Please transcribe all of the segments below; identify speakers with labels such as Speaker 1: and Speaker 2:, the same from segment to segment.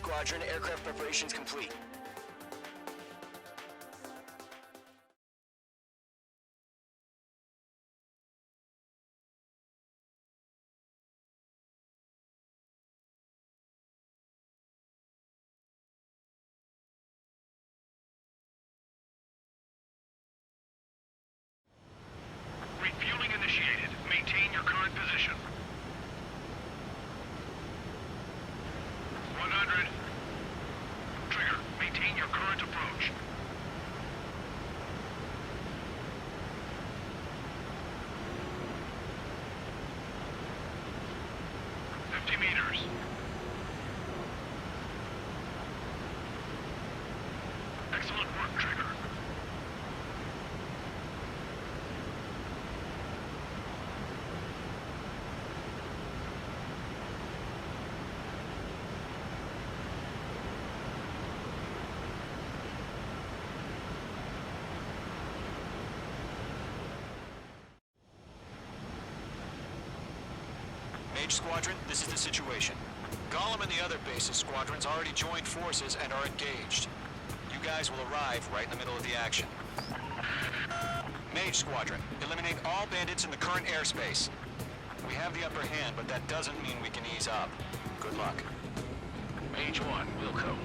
Speaker 1: Squadron, aircraft preparations complete.
Speaker 2: Refueling initiated. Maintain your current position. 100. Trigger. Maintain your current approach. 50 meters. Excellent work, Trigger.
Speaker 1: Mage Squadron, this is the situation. Gollum and the other bases squadrons already joined forces and are engaged. You guys will arrive right in the middle of the action. Mage Squadron, eliminate all bandits in the current airspace. We have the upper hand, but that doesn't mean we can ease up. Good luck.
Speaker 2: Mage 1, Wilco.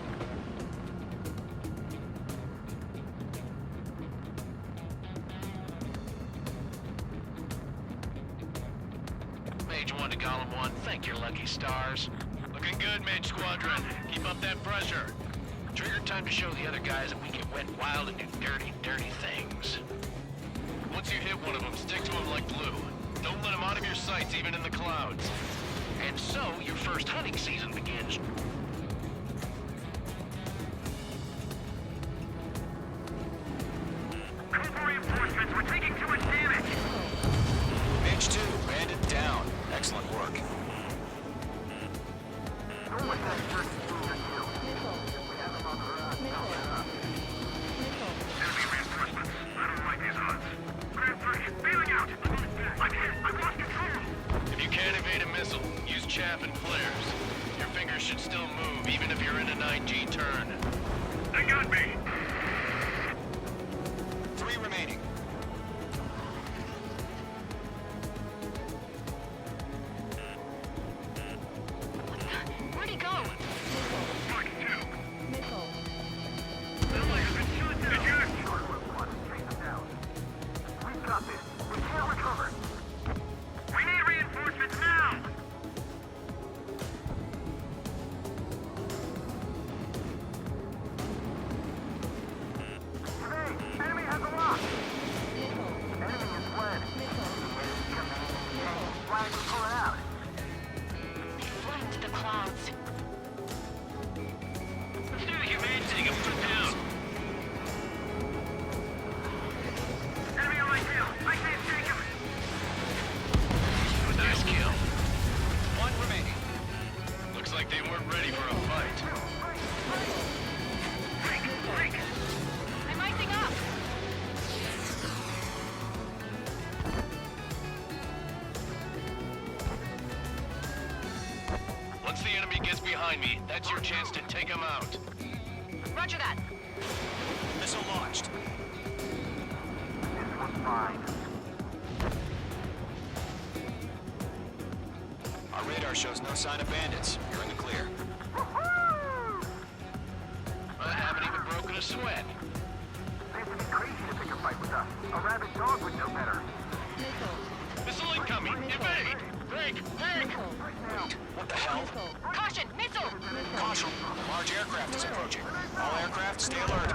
Speaker 2: Mage 1 to Gollum 1, thank your lucky stars. Looking good, Mage Squadron. Keep up that pressure. Trigger, time to show the other guys that we get wet wild and do dirty, dirty things. Once you hit one of them, stick to him like glue. Don't let him out of your sights, even in the clouds. And so, your first hunting season begins. Cobra reinforcements, we're taking too much damage.
Speaker 1: Mage 2, bandit down. Excellent work.
Speaker 2: Enemy reinforcements. I don't like these odds. Grand 3, bailing out. I'm hit. I've lost control. If you can't evade a missile, use chaff and flares. Your fingers should still move, even if you're in a 9G turn. They got me.
Speaker 1: 3 remaining.
Speaker 3: Where'd he go?
Speaker 2: Mark 2. Ally has been shot down. Eject. We've got this. We can't recover. We need reinforcements now. Enemy has a lock. Enemy is fled. Flag is pulling out.
Speaker 3: Fly into the clouds.
Speaker 2: Let's do the humane thing and put down. Enemy on my tail. I can't take him. Nice kill.
Speaker 1: 1 remaining.
Speaker 2: Looks like they weren't ready for a fight. Break.
Speaker 3: I'm icing up.
Speaker 2: Once the enemy gets behind me, that's your chance to take him out.
Speaker 3: Roger that.
Speaker 1: Missile launched.
Speaker 2: This one's fine.
Speaker 1: Our radar shows no sign of bandits. You're in the clear.
Speaker 2: I haven't even broken a sweat.
Speaker 4: They have to be crazy to pick a fight with us. A rabid dog would know better.
Speaker 2: Missile incoming! Evade! Break!
Speaker 1: Wait, what the hell?
Speaker 3: Caution! Missile!
Speaker 1: Caution! Large aircraft is approaching. All aircraft, stay alert.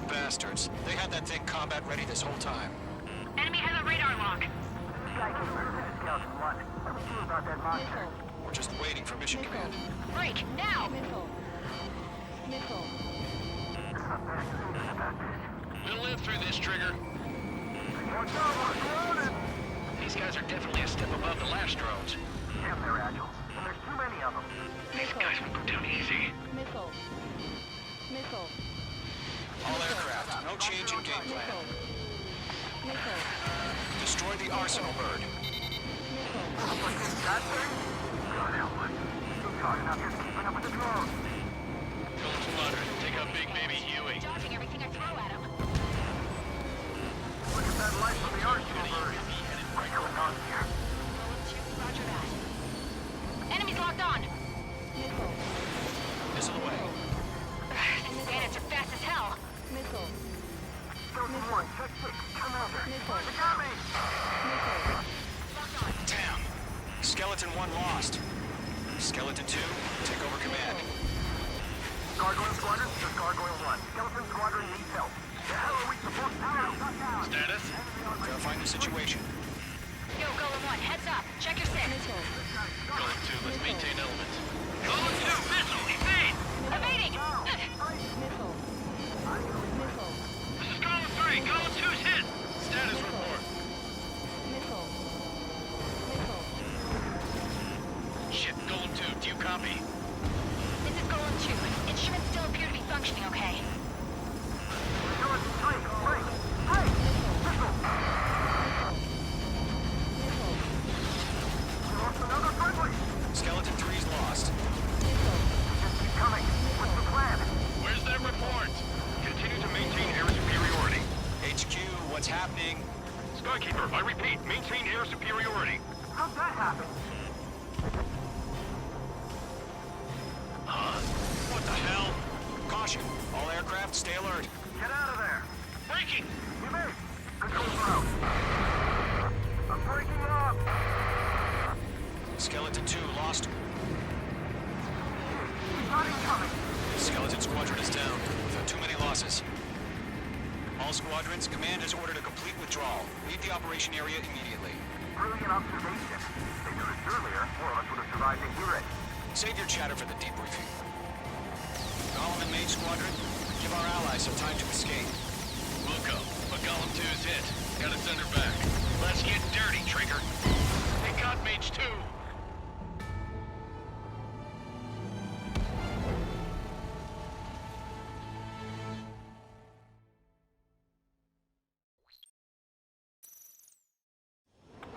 Speaker 1: Bastards. They had that thing combat ready this whole time.
Speaker 3: Enemy has a radar lock.
Speaker 4: This guy came from the scouts and what? What do we do about that monster?
Speaker 1: We're We're just waiting for mission command.
Speaker 3: Break, now!
Speaker 2: We'll live through this, Trigger.
Speaker 4: Watch out, we're surrounded!
Speaker 2: These guys are definitely a step above the last drones.
Speaker 4: Damn, they're agile. And there's too many of them.
Speaker 2: These guys will go down easy.
Speaker 1: All aircraft, no change in game plan. Destroy the arsenal bird.
Speaker 4: What's this, that thing? God help us. It's hard enough just keeping up with the drones.
Speaker 2: Golem Squadron, take out Big Baby Huey.
Speaker 3: Dodging everything I throw at him.
Speaker 4: Look at that light from the arsenal bird. What's going on here?
Speaker 3: Roger that. Enemies locked on.
Speaker 1: Missile away.
Speaker 3: These bandits are fast as hell.
Speaker 4: Skeleton 1, check 6, Commander. They got me!
Speaker 1: Damn. Skeleton 1 lost. Skeleton 2, take over command.
Speaker 4: Gargoyle Squadron, this is Gargoyle 1. Skeleton Squadron needs help. The hell are we supposed to do?
Speaker 2: Status?
Speaker 1: Verifying the situation.
Speaker 3: Yo, Golem 1, heads up. Check your six.
Speaker 2: Golem 2, let's maintain elements. Golem 2, missile, evade!
Speaker 3: Evading!
Speaker 2: This is Golem 3, Golem 2's hit! Status report. Shit, Golem 2, do you copy?
Speaker 3: This is Golem 2. Instruments still appear to be functioning okay.
Speaker 4: Skeleton 3, break! Hey! Missile! We lost another friendly!
Speaker 1: Skeleton 3's lost.
Speaker 4: Just keep coming. What's the plan?
Speaker 2: Where's that report? Continue to maintain air superiority.
Speaker 1: HQ, what's happening?
Speaker 2: Skykeeper, I repeat, maintain air superiority.
Speaker 4: How'd that happen?
Speaker 2: Huh?
Speaker 1: What the hell? Caution. All aircraft, stay alert.
Speaker 4: Get out of there!
Speaker 2: Breaking!
Speaker 4: You made! Controls are out! I'm breaking up!
Speaker 1: Skeleton 2 lost.
Speaker 4: He's not incoming!
Speaker 1: Skeleton Squadron is down. We've had too many losses. All squadrons, command has ordered a complete withdrawal. Leave the operation area immediately.
Speaker 4: Brilliant observation. If they knew this earlier, more of us would have survived to hear it.
Speaker 1: Save your chatter for the debriefing. Golem and Mage Squadron, give our allies some time to escape.
Speaker 2: Wilco, but Golem 2's hit. Gotta send her back. Let's get dirty, Trigger. They got Mage 2.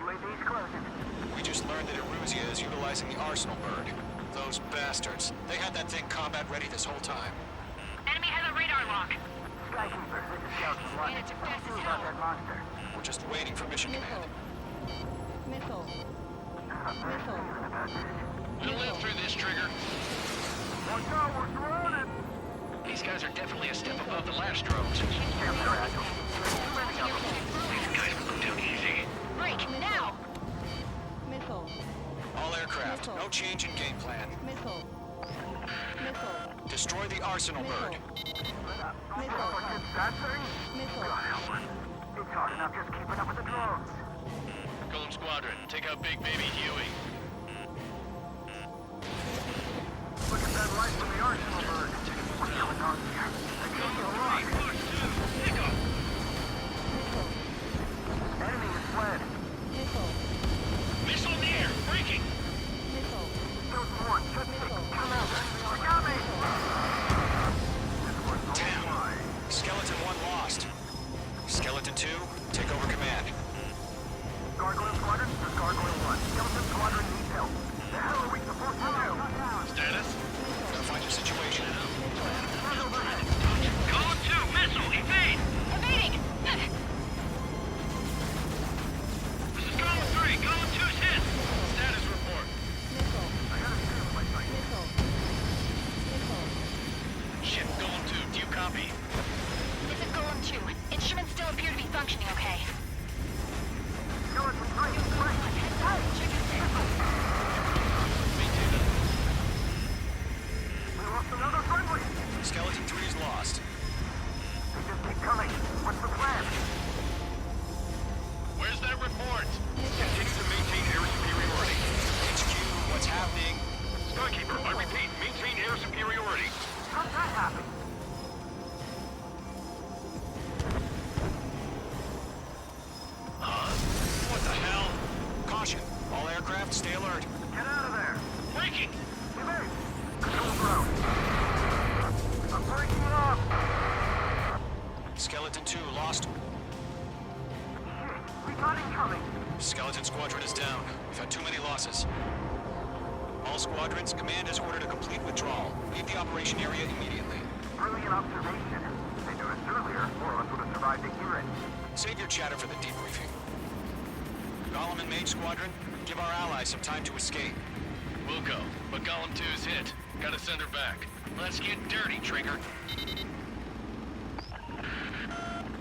Speaker 4: UAV's closing.
Speaker 1: We just learned that Eruzia is utilizing the arsenal bird. Those bastards. They had that thing combat ready this whole time.
Speaker 3: Enemy has a radar lock.
Speaker 4: Skykeeper, this is Scout 1.
Speaker 3: Bandits are fast as
Speaker 4: What
Speaker 3: hell.
Speaker 4: about that monster?
Speaker 1: We're just waiting for mission command.
Speaker 2: We'll live through this, Trigger.
Speaker 4: Watch out, we're surrounded!
Speaker 2: These guys are definitely a step above the last drones.
Speaker 4: Damn, they're agile. There's too many of them.
Speaker 2: These guys will go down easy.
Speaker 3: Break, now!
Speaker 1: All aircraft, no change in game plan. Destroy the arsenal bird.
Speaker 4: What's that thing? God help us. It's hard enough just keeping up with the drones.
Speaker 2: Golem Squadron, take out Big Baby Huey.
Speaker 4: Look at that light from the arsenal bird. What's going on here? They killed the rock. Enemy is fled.
Speaker 2: Missile in the air, breaking!
Speaker 4: Skeleton 1, check 6, come out. They got me! This was so
Speaker 1: Damn.
Speaker 4: wide.
Speaker 1: Skeleton 1 lost. Skeleton 2, take over command.
Speaker 4: Gargoyle Squadron, this is Gargoyle 1. Skeleton Squadron needs help. The hell are we supposed to do?
Speaker 2: Status?
Speaker 1: Verify your situation.
Speaker 2: Golem 2, missile, evade!
Speaker 3: Evading!
Speaker 2: This is Golem 3, Golem 2's hit! Status report.
Speaker 4: I gotta see this place like
Speaker 2: Shit, Golem 2, do you copy?
Speaker 3: This is Golem 2. Instruments still appear to be functioning okay.
Speaker 4: Skeleton 3, break! Hey!
Speaker 3: Check your six.
Speaker 2: Maintain them.
Speaker 4: We lost another friend!
Speaker 1: Skeleton 2 lost.
Speaker 4: Shit, we got incoming.
Speaker 1: Skeleton Squadron is down. We've had too many losses. All squadrons, command has ordered a complete withdrawal. Leave the operation area immediately.
Speaker 4: Brilliant observation. If they knew us earlier, more of us would have survived to hear it.
Speaker 1: Save your chatter for the debriefing. Golem and Mage Squadron, give our allies some time to escape.
Speaker 2: We'll go, but Golem 2's hit. Gotta send her back. Let's get dirty, Trigger.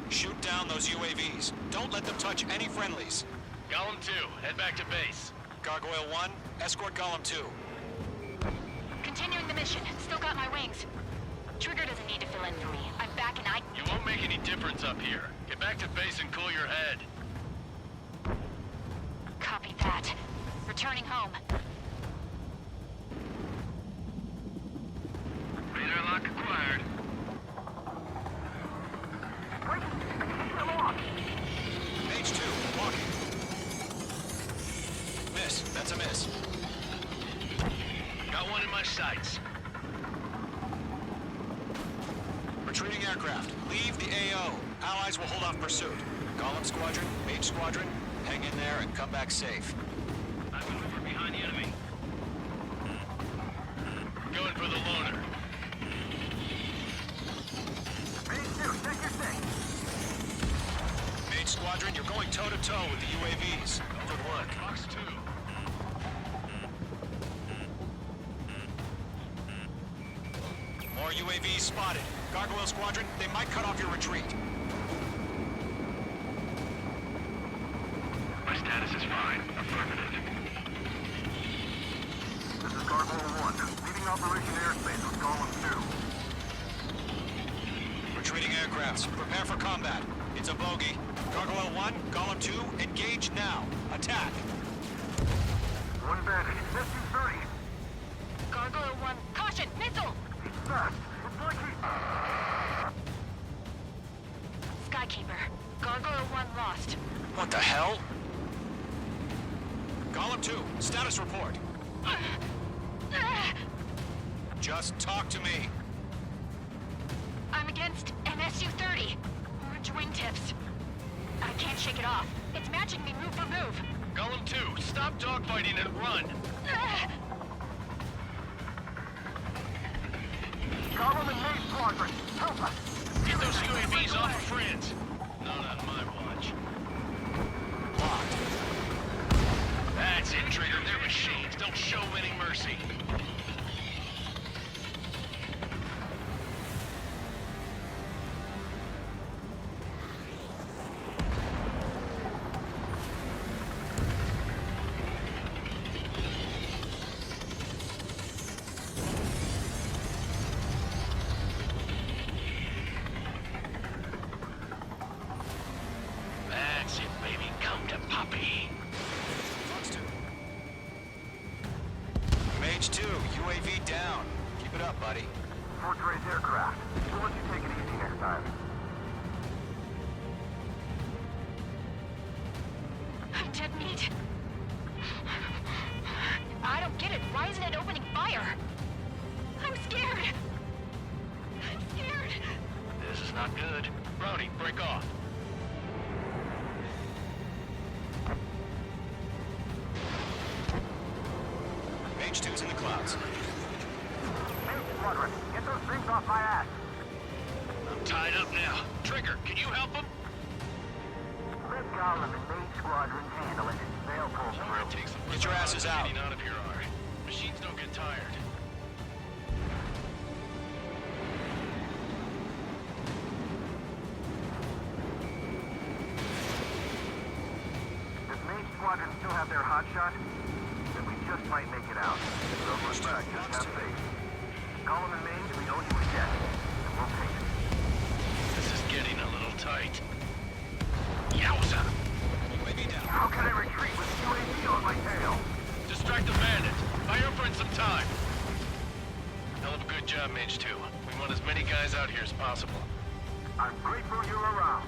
Speaker 1: Shoot down those UAVs. Don't let them touch any friendlies.
Speaker 2: Golem 2, head back to base.
Speaker 1: Gargoyle 1, escort Golem 2.
Speaker 3: Continuing the mission. Still got my wings. Trigger doesn't need to fill in for me. I'm back and I...
Speaker 2: You won't make any difference up here. Get back to base and cool your head.
Speaker 3: Copy that. Returning home.
Speaker 2: Radar lock acquired.
Speaker 4: Wait, come on.
Speaker 1: Mage 2, walking. Miss, that's a miss.
Speaker 2: Got one in my sights.
Speaker 1: Retreating aircraft, leave the AO. Allies will hold off pursuit. Golem Squadron, Mage Squadron, hang in there and come back safe.
Speaker 2: I maneuver behind the enemy. Going for the loner.
Speaker 4: Phase 2, check your thing.
Speaker 1: Mage Squadron, you're going toe-to-toe with the UAVs. Good work.
Speaker 2: Fox 2.
Speaker 1: More UAVs spotted. Gargoyle Squadron, they might cut off your retreat.
Speaker 2: My status is fine. Affirmative.
Speaker 4: This is Gargoyle 1, leaving Operation Airspace with Golem 2.
Speaker 1: Retreating aircrafts, prepare for combat. It's a bogey. Gargoyle 1, Golem 2, engage now. Attack.
Speaker 4: One bandit, SU-30.
Speaker 3: Gargoyle 1, caution! Missile!
Speaker 4: Fast. It's like he...
Speaker 3: Skykeeper. Gargoyle 1 lost.
Speaker 1: What the hell? Golem 2, status report. Just talk to me.
Speaker 3: I'm against an SU-30. Orange wingtips. I can't shake it off. It's matching me move for move.
Speaker 2: Golem 2, stop dogfighting and run.
Speaker 4: Golem and Mage Squadron, help us.
Speaker 2: Get those UAVs off of friends. Not on my watch.
Speaker 1: Locked.
Speaker 2: That's it, Trigger. They're machines. Don't show any mercy. That's it, baby. Come to Poppy.
Speaker 1: Fox 2. Mage 2, UAV down. Keep it up, buddy.
Speaker 4: Fort Gray's aircraft. We'll let you take it easy next time.
Speaker 3: I'm dead meat. I don't get it. Why isn't it opening fire? I'm scared. I'm scared.
Speaker 2: This is not good. Brownie, break off.
Speaker 1: Mage 2's in the clouds.
Speaker 4: Mage Squadron, get those things off my ass.
Speaker 2: I'm tied up now. Trigger, can you help him?
Speaker 4: Let Golem and Mage Squadrons handle it. They'll pull through.
Speaker 2: Take some
Speaker 1: Get your asses out.
Speaker 2: Getting out of here, all right. Machines don't get tired.
Speaker 4: If Mage Squadron still have their hotshot, then we just might make it out. Don't look back, just have faith. Golem and Mage, we owe you a debt, and we'll pay it.
Speaker 2: This is getting a little tight. Yowza!
Speaker 1: UAV down.
Speaker 4: How can I retreat with UAV on my tail?
Speaker 2: Distract the bandit. Buy your friend some time. Hell of a good job, Mage 2. We want as many guys out here as possible.
Speaker 4: I'm grateful you're around.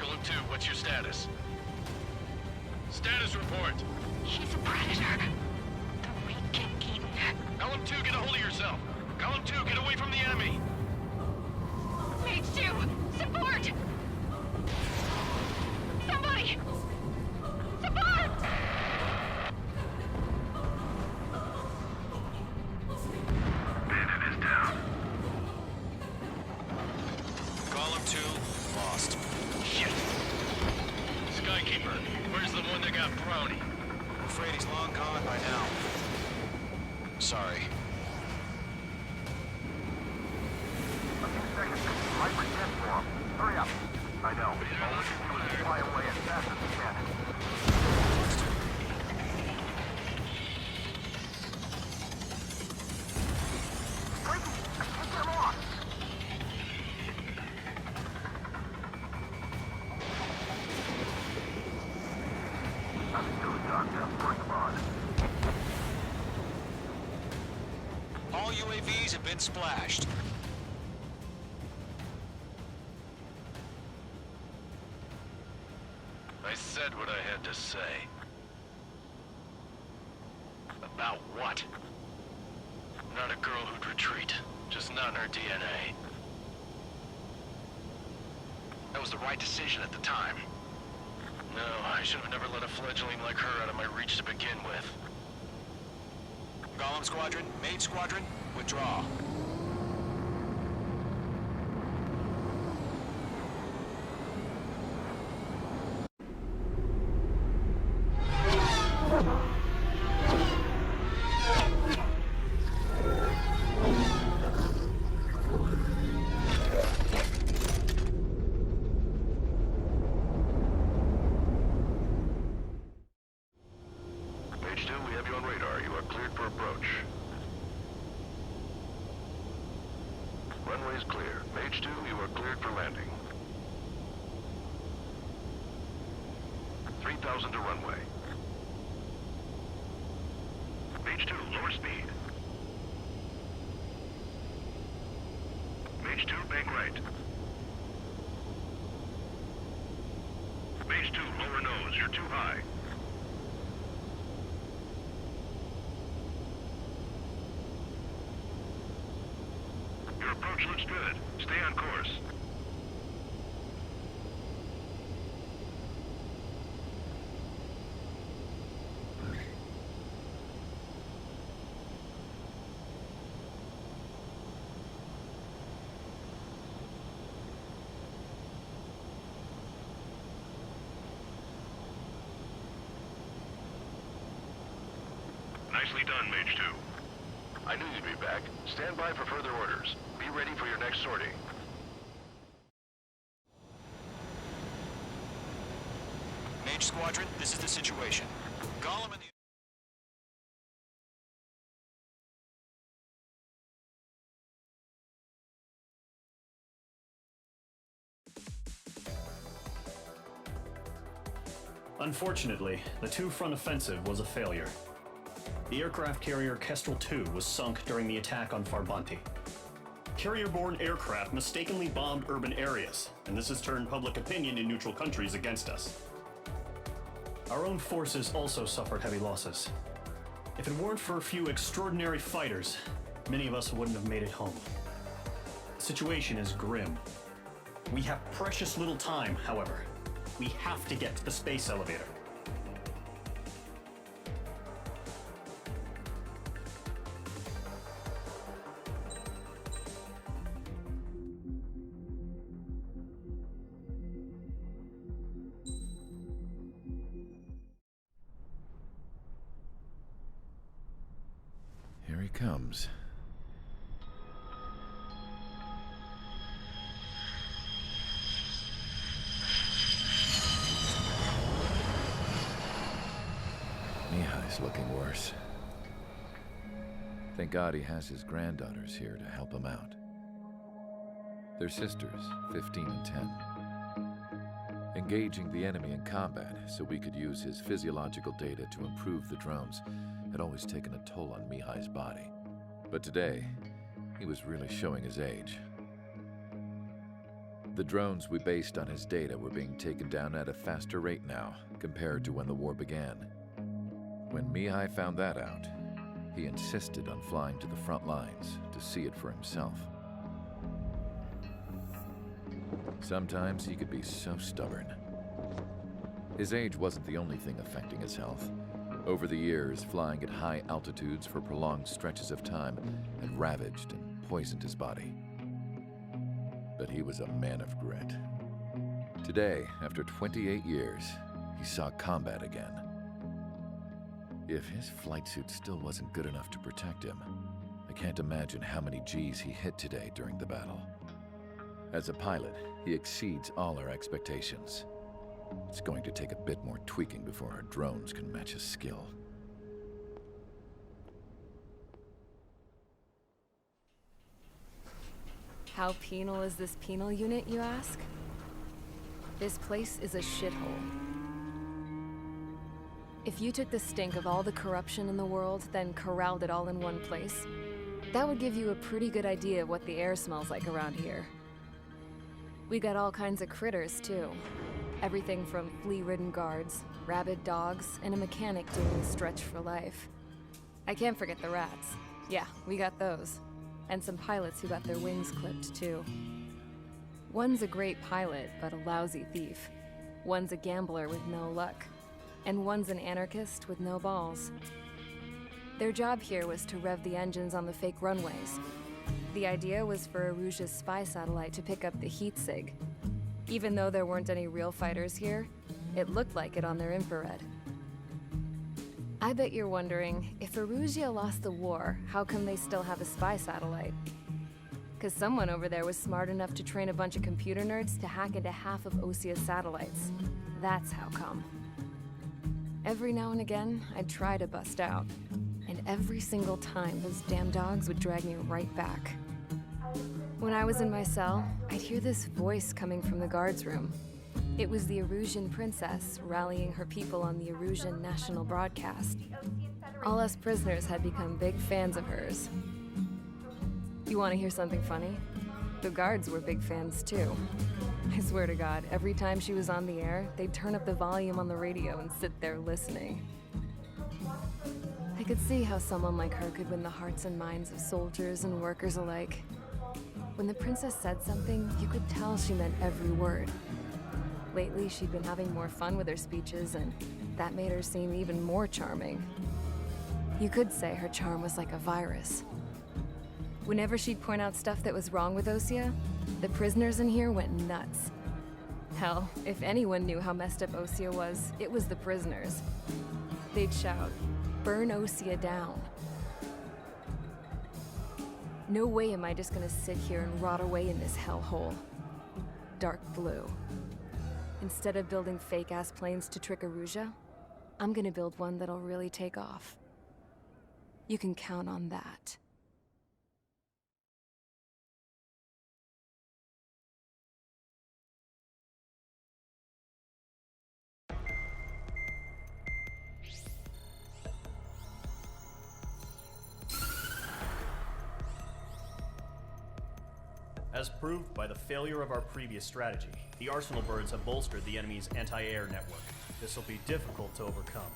Speaker 2: Golem 2, what's your status? Status report.
Speaker 3: He's a predator. The weak get eaten.
Speaker 2: Golem 2, get a hold of yourself. Golem 2, get away from the enemy.
Speaker 3: Mage 2, Support! Somebody! Support!
Speaker 4: Bandit is down.
Speaker 1: Column 2, lost.
Speaker 2: Shit! Skykeeper, where's the one that got brownie?
Speaker 1: I'm afraid he's long gone by now. Sorry.
Speaker 4: A few seconds. Might forget for him. Hurry up. I know. All we can do is fly away as fast as we can. Frankie, I can't get him off. I'm still a doctor. Bring him on.
Speaker 1: All UAVs have been splashed.
Speaker 2: I said what I had to say. About what? Not a girl who'd retreat. Just not in her DNA. That was the right decision at the time. No, I should have never let a fledgling like her out of my reach to begin with.
Speaker 1: Golem Squadron, Maid Squadron, withdraw.
Speaker 2: Page 2, we have you on radar. You are cleared for approach. Runway is clear. Page 2, you are cleared for landing. 3,000 to runway. Page 2, lower speed. Page 2, bank right. Page 2, lower nose. You're too high. Your approach looks good. Stay on course. Nicely done, Mage 2. I knew you'd be back. Stand by for further orders. Be ready for your next sortie.
Speaker 1: Mage Squadron, this is the situation. Golem and the...
Speaker 5: Unfortunately, the two-front offensive was a failure. The aircraft carrier Kestrel II was sunk during the attack on Farbanti. Carrier-borne aircraft mistakenly bombed urban areas, and this has turned public opinion in neutral countries against us. Our own forces also suffered heavy losses. If it weren't for a few extraordinary fighters, many of us wouldn't have made it home. The situation is grim. We have precious little time, however. We have to get to the space elevator.
Speaker 6: Here he comes. Mihai's looking worse. Thank God he has his granddaughters here to help him out. They're sisters, 15 and 10. Engaging the enemy in combat so we could use his physiological data to improve the drones had always taken a toll on Mihai's body. But today, he was really showing his age. The drones we based on his data were being taken down at a faster rate now compared to when the war began. When Mihai found that out, he insisted on flying to the front lines to see it for himself. Sometimes he could be so stubborn. His age wasn't the only thing affecting his health. Over the years, flying at high altitudes for prolonged stretches of time had ravaged and poisoned his body. But he was a man of grit. Today, after 28 years, he saw combat again. If his flight suit still wasn't good enough to protect him, I can't imagine how many G's he hit today during the battle. As a pilot, he exceeds all our expectations. It's going to take a bit more tweaking before our drones can match his skill.
Speaker 7: How penal is this penal unit, you ask? This place is a shithole. If you took the stink of all the corruption in the world, then corralled it all in one place, that would give you a pretty good idea of what the air smells like around here. We got all kinds of critters, too. Everything from flea-ridden guards, rabid dogs, and a mechanic doing a stretch for life. I can't forget the rats. Yeah, we got those. And some pilots who got their wings clipped, too. One's a great pilot, but a lousy thief. One's a gambler with no luck. And one's an anarchist with no balls. Their job here was to rev the engines on the fake runways. The idea was for Aruja's spy satellite to pick up the heat sig. Even though there weren't any real fighters here, it looked like it on their infrared. I bet you're wondering, if Aruja lost the war, how come they still have a spy satellite? 'Cause someone over there was smart enough to train a bunch of computer nerds to hack into half of Osia's satellites. That's how come. Every now and again, I'd try to bust out. And every single time, those damn dogs would drag me right back. When I was in my cell, I'd hear this voice coming from the guards room. It was the Arusian princess rallying her people on the Arusian national broadcast. All us prisoners had become big fans of hers. You want to hear something funny? The guards were big fans too. I swear to God, every time she was on the air, they'd turn up the volume on the radio and sit there listening. I could see how someone like her could win the hearts and minds of soldiers and workers alike. When the princess said something, you could tell she meant every word. Lately, she'd been having more fun with her speeches, and that made her seem even more charming. You could say her charm was like a virus. Whenever she'd point out stuff that was wrong with Osia, the prisoners in here went nuts. Hell, if anyone knew how messed up Osia was, it was the prisoners. They'd shout, "Burn Osia down." No way am I just gonna sit here and rot away in this hellhole. Dark blue. Instead of building fake-ass planes to trick Aruja, I'm gonna build one that'll really take off. You can count on that.
Speaker 5: As proved by the failure of our previous strategy, the Arsenal birds have bolstered the enemy's anti-air network. This will be difficult to overcome.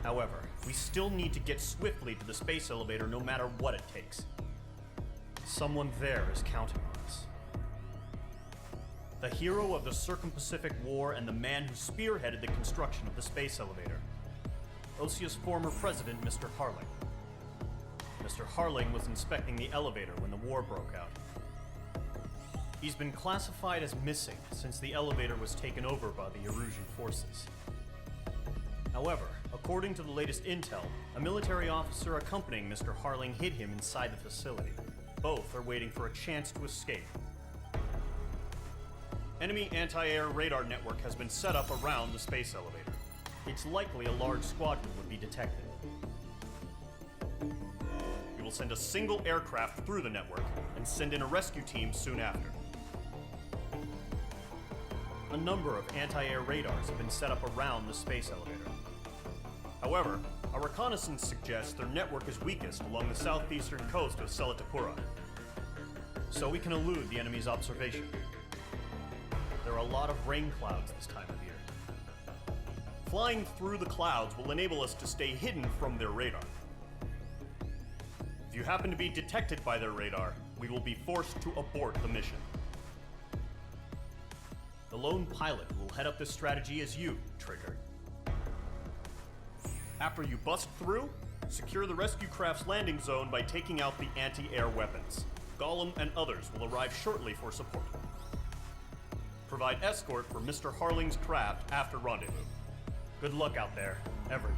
Speaker 5: However, we still need to get swiftly to the space elevator no matter what it takes. Someone there is counting on us. The hero of the Circum-Pacific War and the man who spearheaded the construction of the space elevator. Osia's former president, Mr. Harling. Mr. Harling was inspecting the elevator when the war broke out. He's been classified as missing since the elevator was taken over by the Erusian forces. However, according to the latest intel, a military officer accompanying Mr. Harling hid him inside the facility. Both are waiting for a chance to escape. Enemy anti-air radar network has been set up around the space elevator. It's likely a large squadron would be detected. We will send a single aircraft through the network and send in a rescue team soon after. A number of anti-air radars have been set up around the space elevator. However, our reconnaissance suggests their network is weakest along the southeastern coast of Selatapura, so we can elude the enemy's observation. There are a lot of rain clouds this time of year. Flying through the clouds will enable us to stay hidden from their radar. If you happen to be detected by their radar, we will be forced to abort the mission. The lone pilot who will head up this strategy is you, Trigger. After you bust through, secure the rescue craft's landing zone by taking out the anti-air weapons. Gollum and others will arrive shortly for support. Provide escort for Mr. Harling's craft after rendezvous. Good luck out there, everyone.